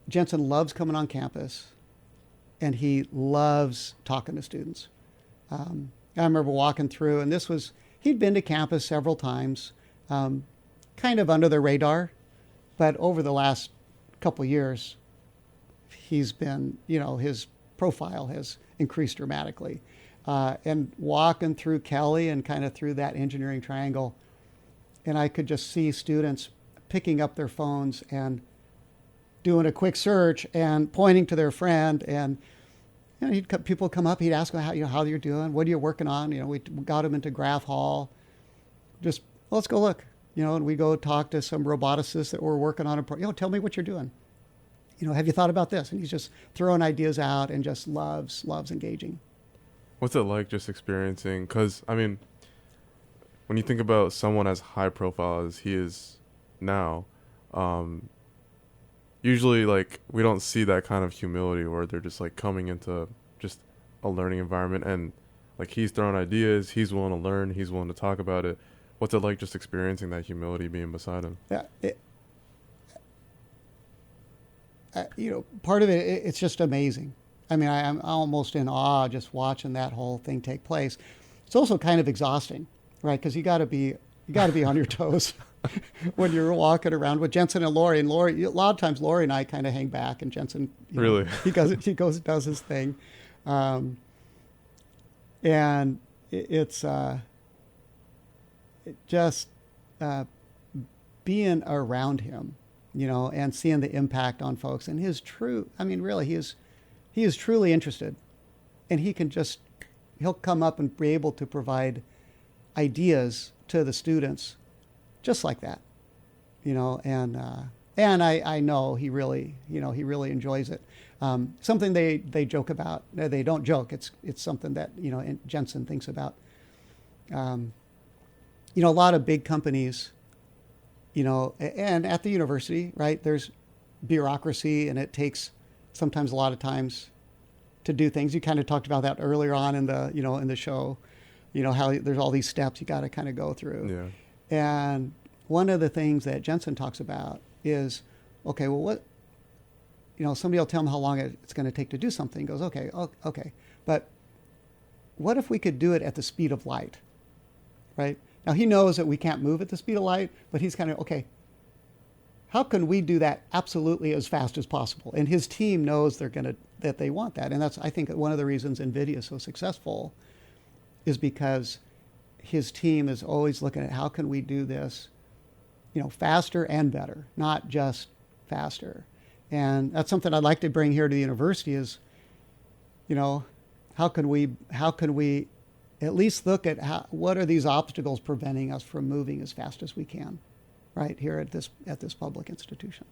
Jensen loves coming on campus, and he loves talking to students. I remember walking through, and he'd been to campus several times, kind of under the radar, but over the last couple of years, he's been, his profile has increased dramatically. And walking through Kelly and kind of through that engineering triangle, and I could just see students picking up their phones and doing a quick search and pointing to their friend. And people come up, he'd ask them how you're doing, what are you working on? We got them into Graph Hall. Just, let's go look. And we go talk to some roboticists that were working on tell me what you're doing. Have you thought about this? And he's just throwing ideas out and just loves engaging. What's it like just experiencing? Because, when you think about someone as high profile as he is now, usually, we don't see that kind of humility where they're just, coming into just a learning environment and, he's throwing ideas, he's willing to learn, he's willing to talk about it. What's it like just experiencing that humility being beside him? Yeah. Part of it, it's just amazing. I'm almost in awe just watching that whole thing take place. It's also kind of exhausting, right? Because you got to be on your toes when you're walking around with Jensen and Lori. And Lori, a lot of times Lori and I kind of hang back, and Jensen, really, he does his thing, and it's just being around him, and seeing the impact on folks, and really, he is truly interested, and he'll come up and be able to provide ideas to the students just like that, and I know he really enjoys it. Something they joke about, they don't joke. It's something that, Jensen thinks about. A lot of big companies, and at the university, right, there's bureaucracy, and it takes sometimes a lot of times to do things. You kind of talked about that earlier on in the show, how there's all these steps you got to kind of go through. Yeah. And one of the things that Jensen talks about is, okay, well, what, somebody will tell him how long it's going to take to do something. He goes, okay, but what if we could do it at the speed of light, right? Now, he knows that we can't move at the speed of light, but he's kind of, okay, how can we do that absolutely as fast as possible? And his team knows that they want that. And that's, I think, one of the reasons NVIDIA is so successful is because his team is always looking at how can we do this, faster and better, not just faster. And that's something I'd like to bring here to the university is, how can we at least look at what are these obstacles preventing us from moving as fast as we can, right here at this public institution.